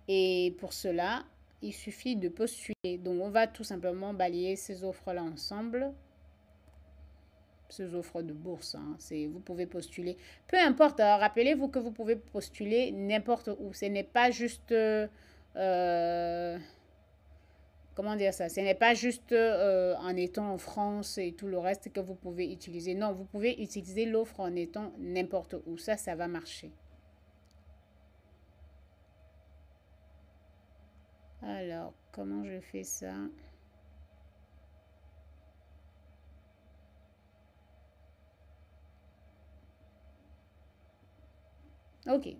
Et pour cela, il suffit de postuler. Donc, on va tout simplement balayer ces offres-là ensemble. Ces offres de bourse, hein, vous pouvez postuler. Peu importe, hein, rappelez-vous que vous pouvez postuler n'importe où. Ce n'est pas juste... comment dire ça? Ce n'est pas juste en étant en France et tout le reste que vous pouvez utiliser. Non, vous pouvez utiliser l'offre en étant n'importe où. Ça va marcher. Alors, comment je fais ça? Ok.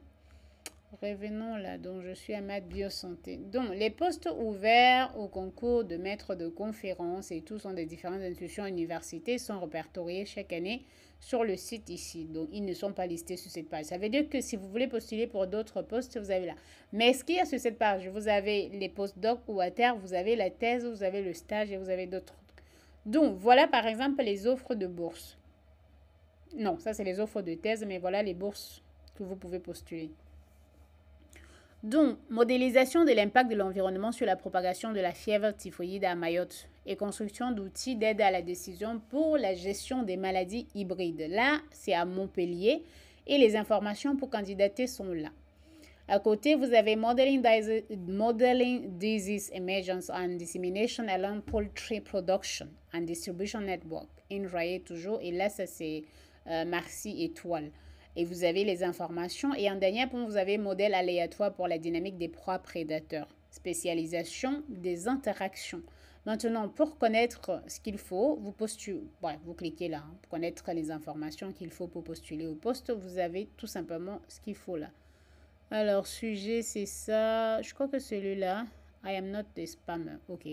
revenons là, donc je suis à Maths Biosanté. Donc, les postes ouverts au concours de maître de conférences et tout sont des différentes institutions et universités sont répertoriés chaque année sur le site ici. Donc, ils ne sont pas listés sur cette page. Ça veut dire que si vous voulez postuler pour d'autres postes, vous avez là. Mais ce qu'il y a sur cette page, vous avez les postes doc ou à terre, vous avez la thèse, vous avez le stage et vous avez d'autres. Donc, voilà par exemple les offres de bourse. Non, ça c'est les offres de thèse, mais voilà les bourses que vous pouvez postuler. Donc, modélisation de l'impact de l'environnement sur la propagation de la fièvre typhoïde à Mayotte et construction d'outils d'aide à la décision pour la gestion des maladies hybrides. Là, c'est à Montpellier et les informations pour candidater sont là. À côté, vous avez Modeling Disease Emergence and Dissemination along Poultry Production and Distribution Network. INRAE toujours. Et là, ça c'est Marcy Étoile. Et vous avez les informations. Et en dernier point, vous avez modèle aléatoire pour la dynamique des proies prédateurs. Spécialisation des interactions. Maintenant, pour connaître ce qu'il faut, vous postulez, vous cliquez là. Pour connaître les informations qu'il faut pour postuler au poste, vous avez tout simplement ce qu'il faut là. Alors, sujet, c'est ça. Je crois que celui-là, I am not a spammer. OK.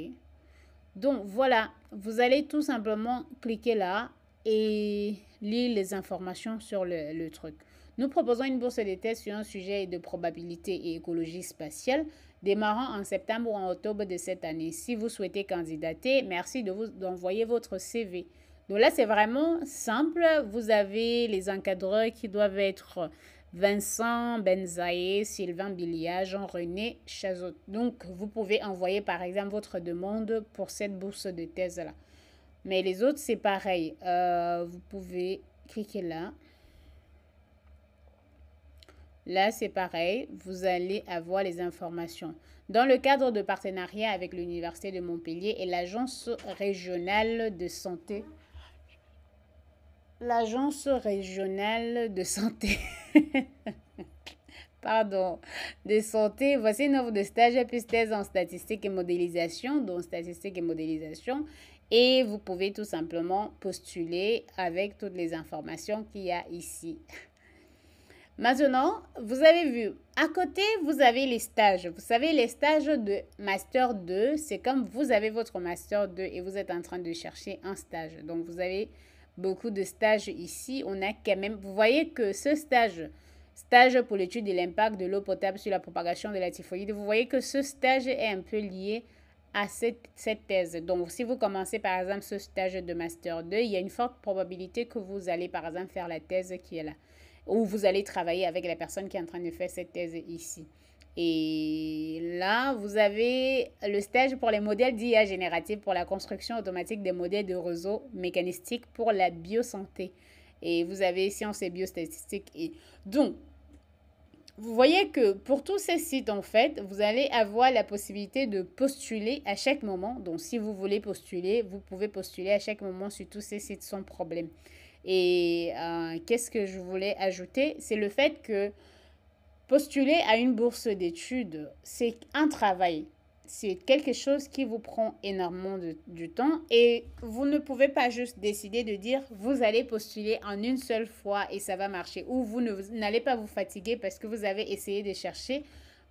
Donc, voilà. Vous allez tout simplement cliquer là et lire les informations sur le truc. Nous proposons une bourse de thèse sur un sujet de probabilité et écologie spatiale démarrant en septembre ou en octobre de cette année. Si vous souhaitez candidater, merci d'envoyer votre CV. Donc là, c'est vraiment simple. Vous avez les encadreurs qui doivent être Vincent Benzaïe, Sylvain Billiard, Jean-René Chazot. Donc, vous pouvez envoyer par exemple votre demande pour cette bourse de thèse-là. Mais les autres, c'est pareil. Vous pouvez cliquer là. Là, c'est pareil. Vous allez avoir les informations. Dans le cadre de partenariat avec l'Université de Montpellier et l'Agence régionale de santé. L'Agence régionale de santé. Pardon, de santé. Voici une offre de stage plus thèse en statistique et modélisation, donc statistique et modélisation. Et vous pouvez tout simplement postuler avec toutes les informations qu'il y a ici. Maintenant, vous avez vu, à côté, vous avez les stages. Vous savez, les stages de Master 2, c'est comme vous avez votre Master 2 et vous êtes en train de chercher un stage. Donc, vous avez beaucoup de stages ici. On a quand même, vous voyez que ce stage pour l'étude de l'impact de l'eau potable sur la propagation de la typhoïde, vous voyez que ce stage est un peu lié à cette thèse. Donc, si vous commencez par exemple ce stage de Master 2, il y a une forte probabilité que vous allez par exemple faire la thèse qui est là. Ou vous allez travailler avec la personne qui est en train de faire cette thèse ici. Et là, vous avez le stage pour les modèles d'IA générative pour la construction automatique des modèles de réseau mécanistique pour la biosanté. Et vous avez sciences et biostatistiques. Et donc, vous voyez que pour tous ces sites, en fait, vous allez avoir la possibilité de postuler à chaque moment. Donc, si vous voulez postuler, vous pouvez postuler à chaque moment sur tous ces sites sans problème. Et qu'est-ce que je voulais ajouter? C'est le fait que postuler à une bourse d'études, c'est un travail. C'est quelque chose qui vous prend énormément du temps et vous ne pouvez pas juste décider de dire vous allez postuler en une seule fois et ça va marcher ou vous n'allez pas vous fatiguer parce que vous avez essayé de chercher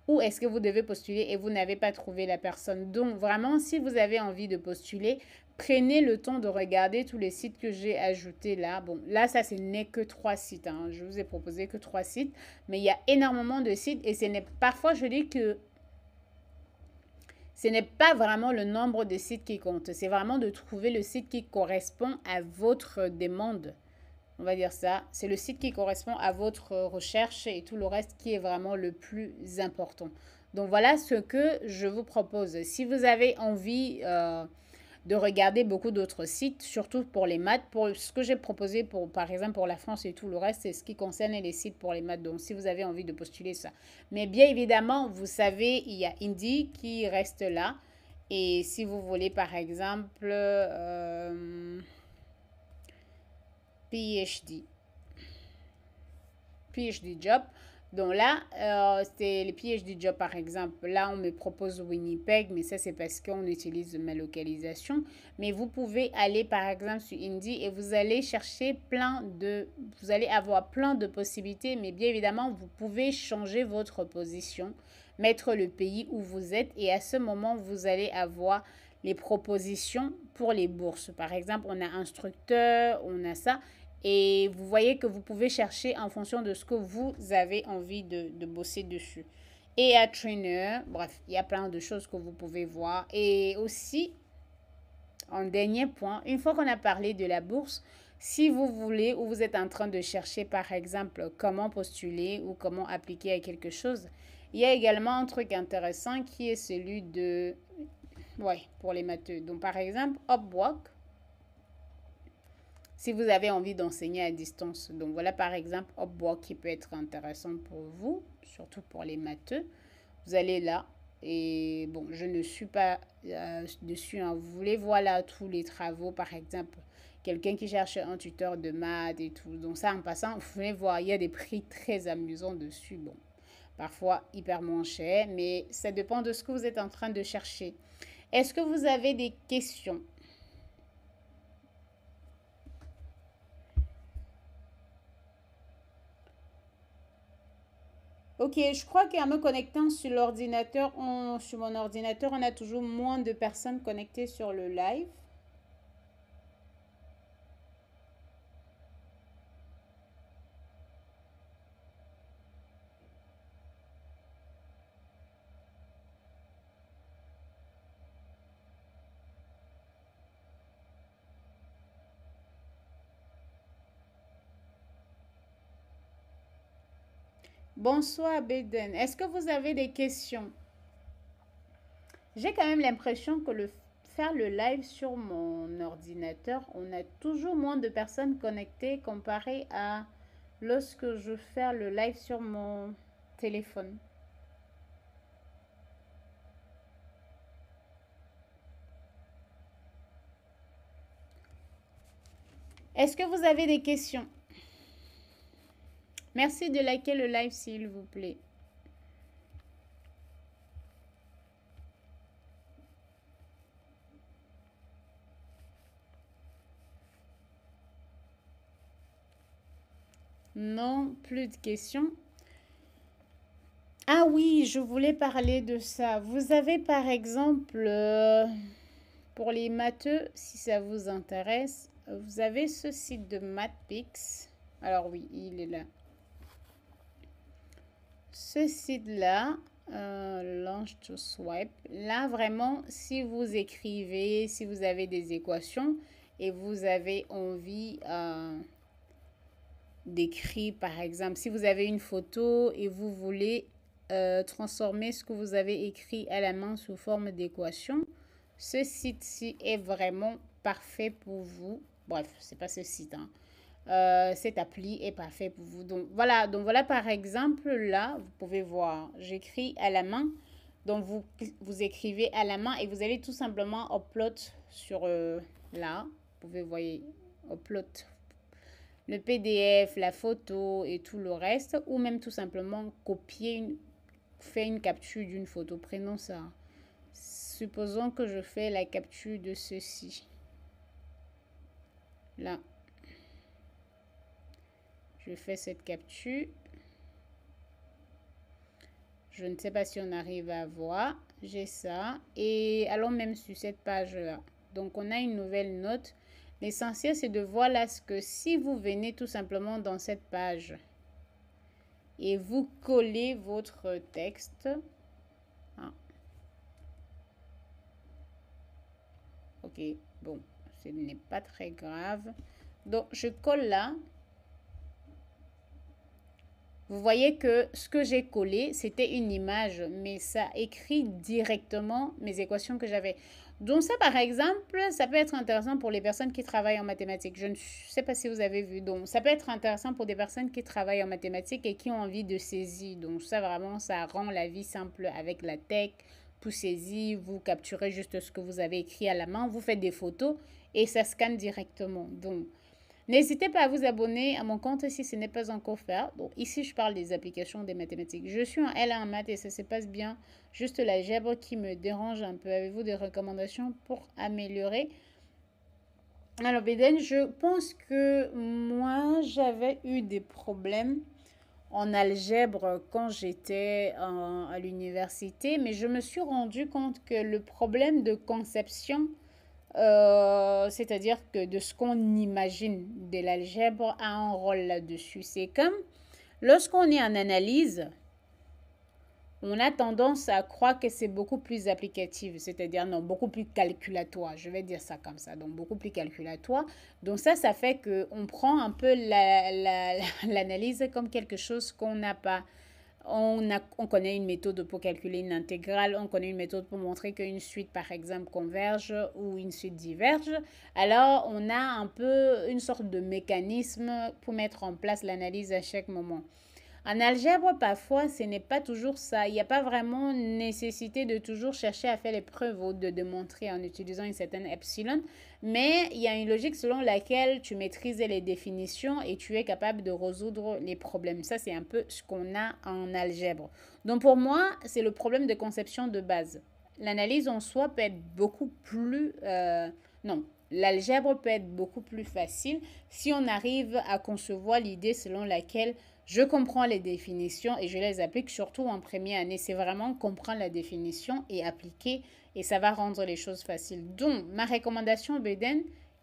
ou est-ce que vous devez postuler et vous n'avez pas trouvé la personne. Donc vraiment, si vous avez envie de postuler, prenez le temps de regarder tous les sites que j'ai ajoutés là. Bon, là, ça, ce n'est que 3 sites. Hein. Je vous ai proposé que 3 sites. Mais il y a énormément de sites. Et parfois, je dis que ce n'est pas vraiment le nombre de sites qui compte. C'est vraiment de trouver le site qui correspond à votre demande. On va dire ça. C'est le site qui correspond à votre recherche et tout le reste qui est vraiment le plus important. Donc, voilà ce que je vous propose. Si vous avez envie de regarder beaucoup d'autres sites, surtout pour les maths. Pour ce que j'ai proposé, par exemple, pour la France et tout le reste, c'est ce qui concerne les sites pour les maths. Donc, si vous avez envie de postuler ça. Mais bien évidemment, vous savez, il y a Indy qui reste là. Et si vous voulez, par exemple, PhD job. Donc là, c'était les PhD Job par exemple. Là, on me propose Winnipeg, mais ça, c'est parce qu'on utilise ma localisation. Mais vous pouvez aller par exemple sur Indeed et vous allez chercher vous allez avoir plein de possibilités, mais bien évidemment, vous pouvez changer votre position, mettre le pays où vous êtes et à ce moment, vous allez avoir les propositions pour les bourses. Par exemple, on a instructeur, on a ça. Et vous voyez que vous pouvez chercher en fonction de ce que vous avez envie de bosser dessus. Et à trainer, bref, il y a plein de choses que vous pouvez voir. Et aussi, en dernier point, une fois qu'on a parlé de la bourse, si vous voulez ou vous êtes en train de chercher par exemple comment postuler ou comment appliquer à quelque chose, il y a également un truc intéressant qui est celui de... Ouais, pour les matheux. Donc par exemple, Upwork, si vous avez envie d'enseigner à distance. Donc voilà par exemple Upwork qui peut être intéressant pour vous, surtout pour les matheux. Vous allez là et bon, je ne suis pas dessus. Hein. Vous voulez voir là tous les travaux, par exemple, quelqu'un qui cherche un tuteur de maths et tout. Donc ça en passant, vous pouvez voir, il y a des prix très amusants dessus. Bon, parfois hyper moins cher, mais ça dépend de ce que vous êtes en train de chercher. Est-ce que vous avez des questions? Ok, je crois qu'en me connectant sur l'ordinateur, sur mon ordinateur, on a toujours moins de personnes connectées sur le live. Bonsoir, Beden. Est-ce que vous avez des questions? J'ai quand même l'impression que faire le live sur mon ordinateur, on a toujours moins de personnes connectées comparé à lorsque je fais le live sur mon téléphone. Est-ce que vous avez des questions? Merci de liker le live s'il vous plaît. Non, plus de questions. Ah oui, je voulais parler de ça. Vous avez par exemple, pour les matheux, si ça vous intéresse, vous avez ce site de MathPix. Alors oui, il est là. Ce site-là, Launch to Swipe, là vraiment, si vous écrivez, si vous avez des équations et vous avez envie d'écrire, par exemple, si vous avez une photo et vous voulez transformer ce que vous avez écrit à la main sous forme d'équation, ce site-ci est vraiment parfait pour vous. Bref, c'est pas ce site, hein. Cette appli est parfait pour vous. Donc voilà par exemple là, vous pouvez voir, j'écris à la main. Donc vous écrivez à la main et vous allez tout simplement upload sur là. Vous pouvez voir upload le PDF, la photo et tout le reste, ou même tout simplement faire une capture d'une photo. Prenons ça. Supposons que je fais la capture de ceci. Là. Je fais cette capture. Je ne sais pas si on arrive à voir. J'ai ça. Et allons même sur cette page-là. Donc, on a une nouvelle note. L'essentiel, c'est de voir là ce que si vous venez tout simplement dans cette page et vous collez votre texte. Ah. Ok, bon, ce n'est pas très grave. Donc, je colle là. Vous voyez que ce que j'ai collé, c'était une image, mais ça écrit directement mes équations que j'avais. Donc ça, par exemple, ça peut être intéressant pour les personnes qui travaillent en mathématiques. Je ne sais pas si vous avez vu. Donc ça peut être intéressant pour des personnes qui travaillent en mathématiques et qui ont envie de saisir. Donc ça, vraiment, ça rend la vie simple avec la tech. Tout saisi, vous capturez juste ce que vous avez écrit à la main, vous faites des photos et ça scanne directement. Donc N'hésitez pas à vous abonner à mon compte si ce n'est pas encore fait. Donc, ici, je parle des applications des mathématiques. Je suis en L1 en maths et ça se passe bien. Juste l'algèbre qui me dérange un peu. Avez-vous des recommandations pour améliorer? Alors, Béden, je pense que moi, j'avais eu des problèmes en algèbre quand j'étais à l'université, mais je me suis rendu compte que le problème de conception, c'est-à-dire que de ce qu'on imagine de l'algèbre, a un rôle là-dessus. C'est comme lorsqu'on est en analyse, on a tendance à croire que c'est beaucoup plus applicatif, c'est-à-dire non, beaucoup plus calculatoire. Je vais dire ça comme ça, donc beaucoup plus calculatoire. Donc ça fait qu'on prend un peu l'analyse comme quelque chose qu'on n'a pas. On connaît une méthode pour calculer une intégrale, on connaît une méthode pour montrer qu'une suite, par exemple, converge ou une suite diverge. Alors, on a un peu une sorte de mécanisme pour mettre en place l'analyse à chaque moment. En algèbre, parfois, ce n'est pas toujours ça. Il n'y a pas vraiment nécessité de toujours chercher à faire les preuves ou de démontrer en utilisant une certaine epsilon, mais il y a une logique selon laquelle tu maîtrises les définitions et tu es capable de résoudre les problèmes. Ça, c'est un peu ce qu'on a en algèbre. Donc pour moi, c'est le problème de conception de base. L'analyse en soi peut être beaucoup plus... non, l'algèbre peut être beaucoup plus facile si on arrive à concevoir l'idée selon laquelle je comprends les définitions et je les applique surtout en première année. C'est vraiment comprendre la définition et appliquer et ça va rendre les choses faciles. Donc, ma recommandation, Beden,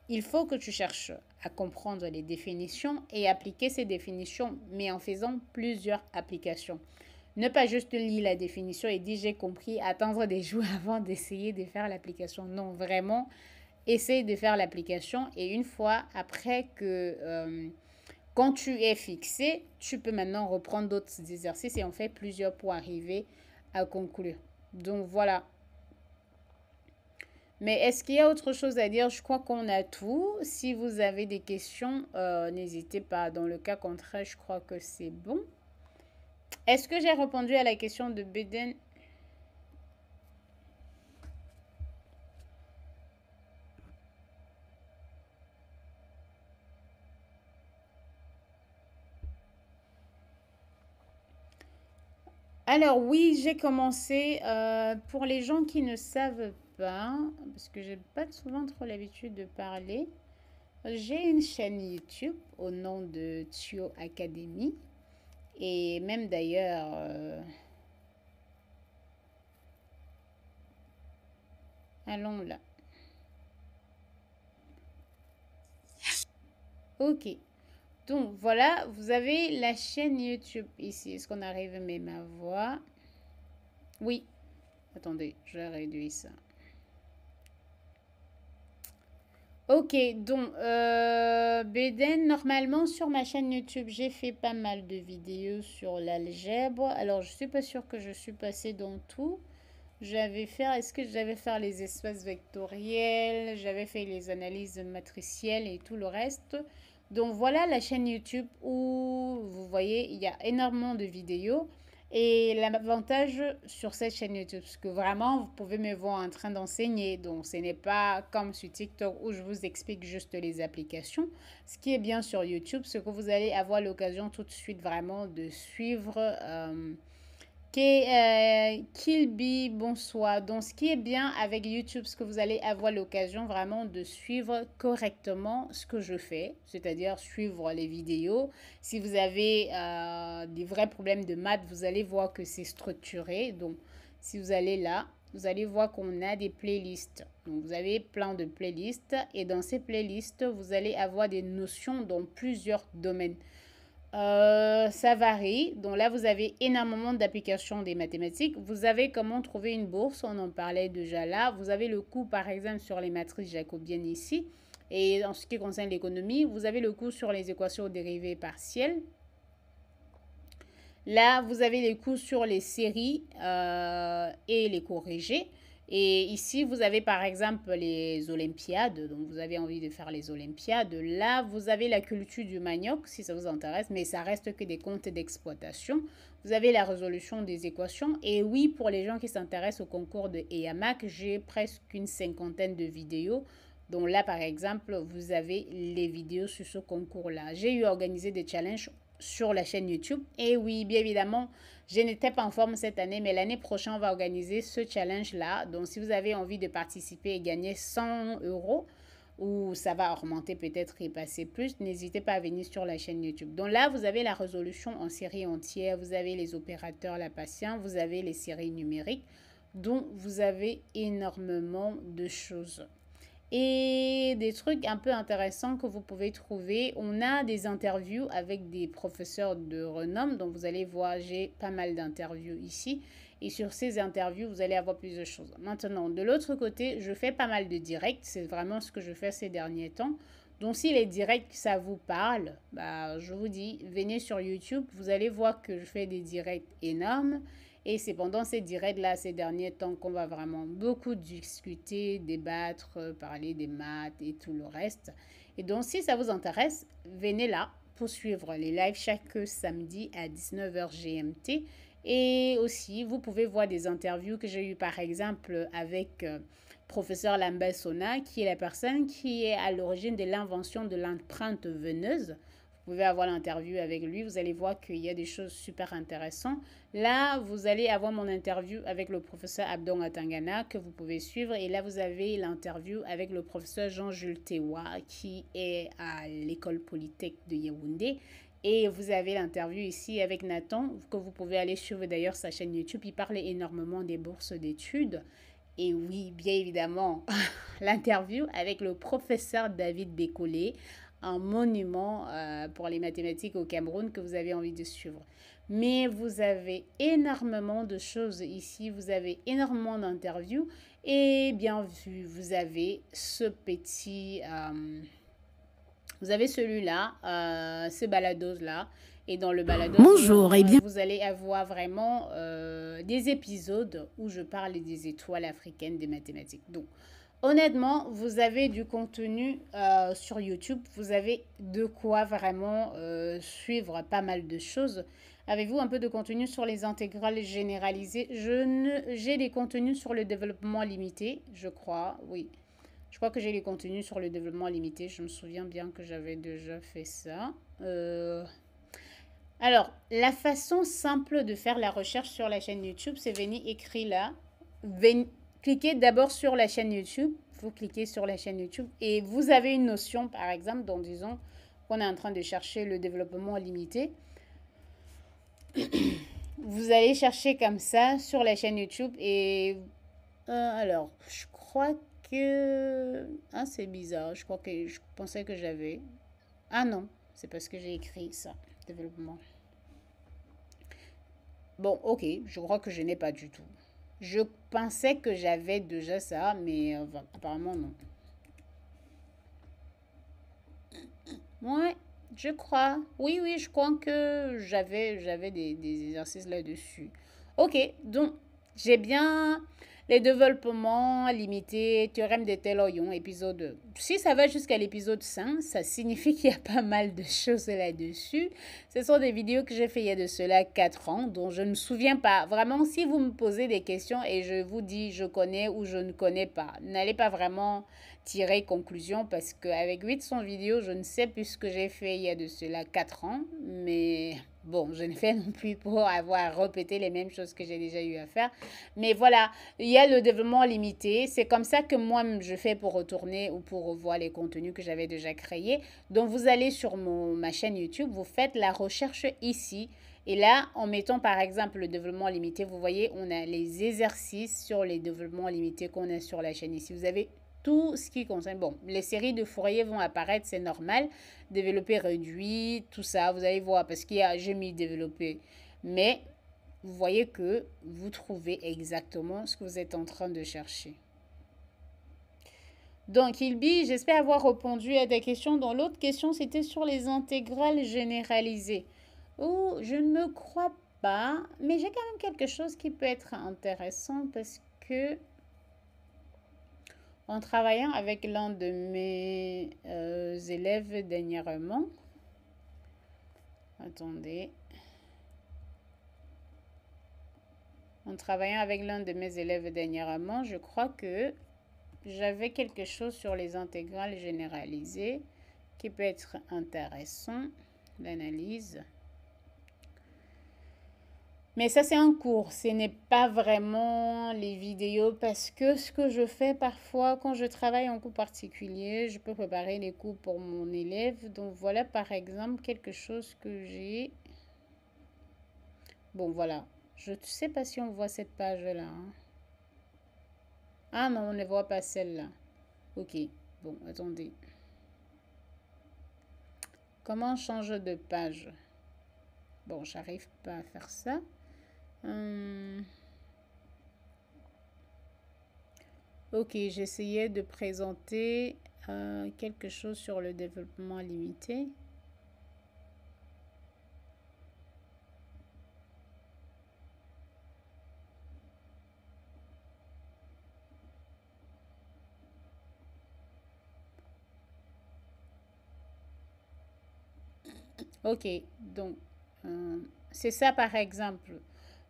il faut que tu cherches à comprendre les définitions et appliquer ces définitions, mais en faisant plusieurs applications. Ne pas juste lire la définition et dire j'ai compris, attendre des jours avant d'essayer de faire l'application. Non, vraiment, essaye de faire l'application et une fois après que quand tu es fixé, tu peux maintenant reprendre d'autres exercices et en faire plusieurs pour arriver à conclure. Donc voilà. Mais est-ce qu'il y a autre chose à dire? Je crois qu'on a tout. Si vous avez des questions, n'hésitez pas. Dans le cas contraire, je crois que c'est bon. Est-ce que j'ai répondu à la question de Beden? Alors oui, j'ai commencé. Pour les gens qui ne savent pas, parce que j'ai pas souvent trop l'habitude de parler, j'ai une chaîne YouTube au nom de Tio Academy. Et même d'ailleurs, allons là. Ok. Donc voilà, vous avez la chaîne YouTube ici. Est-ce qu'on arrive même à voir? Oui. Attendez, je vais réduire ça. Ok, donc Beden, normalement sur ma chaîne YouTube, j'ai fait pas mal de vidéos sur l'algèbre. Alors, je suis pas sûre que je suis passée dans tout. Est-ce que j'avais fait les espaces vectoriels, j'avais fait les analyses matricielles et tout le reste. Donc voilà la chaîne YouTube où vous voyez, il y a énormément de vidéos. Et l'avantage sur cette chaîne YouTube, c'est que vraiment, vous pouvez me voir en train d'enseigner. Donc, ce n'est pas comme sur TikTok où je vous explique juste les applications. Ce qui est bien sur YouTube, c'est que vous allez avoir l'occasion tout de suite vraiment de suivre Kilby, bonsoir. Donc, ce qui est bien avec YouTube, c'est que vous allez avoir l'occasion vraiment de suivre correctement ce que je fais, c'est-à-dire suivre les vidéos. Si vous avez des vrais problèmes de maths, vous allez voir que c'est structuré. Donc, si vous allez là, vous allez voir qu'on a des playlists. Donc, vous avez plein de playlists et dans ces playlists, vous allez avoir des notions dans plusieurs domaines. Ça varie. Donc là, vous avez énormément d'applications des mathématiques. Vous avez comment trouver une bourse, on en parlait déjà là. Vous avez le coût, par exemple, sur les matrices jacobiennes ici. Et en ce qui concerne l'économie, vous avez le coût sur les équations dérivées partielles. Là, vous avez les coûts sur les séries et les corrigés. Et ici, vous avez par exemple les Olympiades. Donc, vous avez envie de faire les Olympiades. Là, vous avez la culture du manioc, si ça vous intéresse, mais ça reste que des comptes d'exploitation. Vous avez la résolution des équations. Et oui, pour les gens qui s'intéressent au concours de EAMAC, j'ai presque une cinquantaine de vidéos Donc là, par exemple, vous avez les vidéos sur ce concours-là. J'ai eu organisé des challenges sur la chaîne YouTube. Et oui, bien évidemment, je n'étais pas en forme cette année, mais l'année prochaine, on va organiser ce challenge-là. Donc, si vous avez envie de participer et gagner 100 euros, ou ça va augmenter peut-être et passer plus, n'hésitez pas à venir sur la chaîne YouTube. Donc là, vous avez la résolution en série entière, vous avez les opérateurs, la patience, vous avez les séries numériques, dont vous avez énormément de choses. Et des trucs un peu intéressants que vous pouvez trouver. On a des interviews avec des professeurs de renom. Donc vous allez voir, j'ai pas mal d'interviews ici. Et sur ces interviews, vous allez avoir plusieurs choses. Maintenant, de l'autre côté, je fais pas mal de directs. C'est vraiment ce que je fais ces derniers temps. Donc si les directs, ça vous parle, bah, je vous dis, venez sur YouTube. Vous allez voir que je fais des directs énormes. Et c'est pendant ces directs-là, ces derniers temps, qu'on va vraiment beaucoup discuter, débattre, parler des maths et tout le reste. Et donc, si ça vous intéresse, venez là pour suivre les lives chaque samedi à 19h GMT. Et aussi, vous pouvez voir des interviews que j'ai eues, par exemple, avec professeur Lambessona, qui est la personne qui est à l'origine de l'invention de l'empreinte veineuse. Vous pouvez avoir l'interview avec lui, vous allez voir qu'il y a des choses super intéressantes. Là, vous allez avoir mon interview avec le professeur Abdon Atangana que vous pouvez suivre. Et là, vous avez l'interview avec le professeur Jean-Jules Tewa qui est à l'école polytech de Yaoundé. Et vous avez l'interview ici avec Nathan que vous pouvez aller suivre d'ailleurs sa chaîne YouTube. Il parle énormément des bourses d'études. Et oui, bien évidemment, l'interview avec le professeur David Bécolé, un monument pour les mathématiques au Cameroun que vous avez envie de suivre. Mais vous avez énormément de choses ici, vous avez énormément d'interviews et bien vu, vous avez ce petit... vous avez celui-là, ce balados-là. Et dans le balado, bonjour, et bien vous allez avoir vraiment des épisodes où je parle des étoiles africaines des mathématiques. Donc, honnêtement, vous avez du contenu sur YouTube. Vous avez de quoi vraiment suivre pas mal de choses. Avez-vous un peu de contenu sur les intégrales généralisées? J'ai des contenus sur le développement limité, je crois, oui. Je crois que j'ai les contenus sur le développement limité. Je me souviens bien que j'avais déjà fait ça. Alors, la façon simple de faire la recherche sur la chaîne YouTube, c'est venir écrire là. Cliquez d'abord sur la chaîne YouTube. Vous cliquez sur la chaîne YouTube et vous avez une notion, par exemple, dont disons qu'on est en train de chercher le développement limité. Vous allez chercher comme ça sur la chaîne YouTube et alors, je crois que... Ah, c'est bizarre. Je crois que je pensais que j'avais... Ah non, c'est parce que j'ai écrit ça, développement. Bon, ok, je crois que je n'ai pas du tout. Je pensais que j'avais déjà ça, mais apparemment non. Ouais, je crois. Oui, oui, je crois que j'avais des exercices là-dessus. Ok, donc j'ai bien les développements limités, théorème de Taylor-Young, épisode 2. Si ça va jusqu'à l'épisode 5, ça signifie qu'il y a pas mal de choses là-dessus. Ce sont des vidéos que j'ai fait il y a de cela 4 ans, dont je ne me souviens pas. Vraiment, si vous me posez des questions et je vous dis je connais ou je ne connais pas, n'allez pas vraiment tirer conclusion parce qu'avec 800 vidéos, je ne sais plus ce que j'ai fait il y a de cela 4 ans, mais bon, je ne fais non plus pour avoir répété les mêmes choses que j'ai déjà eu à faire. Mais voilà, il y a le développement limité. C'est comme ça que moi, je fais pour retourner ou pour revoir les contenus que j'avais déjà créés. Donc, vous allez sur ma chaîne YouTube, vous faites la recherche ici. Et là, en mettant par exemple le développement limité, vous voyez, on a les exercices sur les développements limités qu'on a sur la chaîne ici. Vous avez tout ce qui concerne. Bon, les séries de Fourier vont apparaître, c'est normal. Développer réduit, tout ça, vous allez voir, parce qu'il y a, j'ai mis développer. Mais vous voyez que vous trouvez exactement ce que vous êtes en train de chercher. Donc, Ilbi, j'espère avoir répondu à ta question. Dans l'autre question, c'était sur les intégrales généralisées. Oh, je ne crois pas, mais j'ai quand même quelque chose qui peut être intéressant parce que en travaillant avec l'un de mes élèves dernièrement, attendez, en travaillant avec l'un de mes élèves dernièrement, je crois que j'avais quelque chose sur les intégrales généralisées qui peut être intéressant, l'analyse. Mais ça, c'est un cours, ce n'est pas vraiment les vidéos parce que ce que je fais parfois quand je travaille en cours particulier, je peux préparer les cours pour mon élève. Donc voilà par exemple quelque chose que j'ai. Bon voilà, je ne sais pas si on voit cette page-là, hein. Ah non, on ne voit pas celle-là. Ok, bon, attendez. Comment on change de page? Bon, j'arrive pas à faire ça. Ok, j'essayais de présenter quelque chose sur le développement limité. Ok, donc c'est ça par exemple.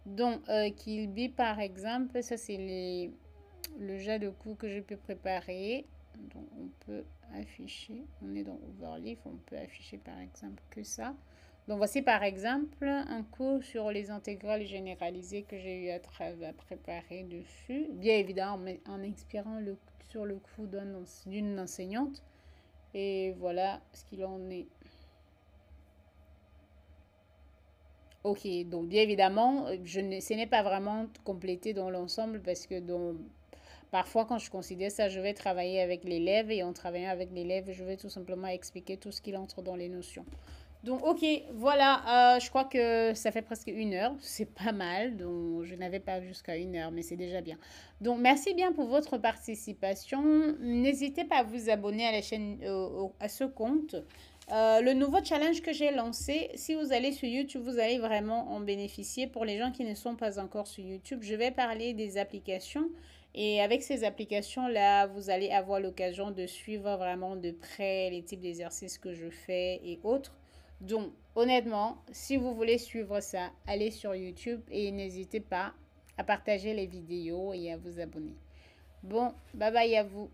Donc, Kilby par exemple, ça c'est le jet de coups que je peux préparer. Donc, on peut afficher, on est dans Overleaf, on peut afficher par exemple que ça. Donc, voici par exemple un cours sur les intégrales généralisées que j'ai eu à préparer dessus. Bien évidemment, en inspirant sur le coup d'une enseignante. Et voilà ce qu'il en est. Ok, donc bien évidemment, ce n'est pas vraiment complété dans l'ensemble parce que parfois quand je considère ça, je vais travailler avec l'élève et en travaillant avec l'élève, je vais tout simplement expliquer tout ce qu'il entre dans les notions. Donc ok, voilà, je crois que ça fait presque 1 heure, c'est pas mal, donc je n'avais pas jusqu'à 1 heure, mais c'est déjà bien. Donc merci bien pour votre participation, n'hésitez pas à vous abonner à la chaîne, à ce compte. Le nouveau challenge que j'ai lancé, si vous allez sur YouTube, vous allez vraiment en bénéficier. Pour les gens qui ne sont pas encore sur YouTube, je vais parler des applications. Et avec ces applications-là, vous allez avoir l'occasion de suivre vraiment de près les types d'exercices que je fais et autres. Donc, honnêtement, si vous voulez suivre ça, allez sur YouTube et n'hésitez pas à partager les vidéos et à vous abonner. Bon, bye bye à vous.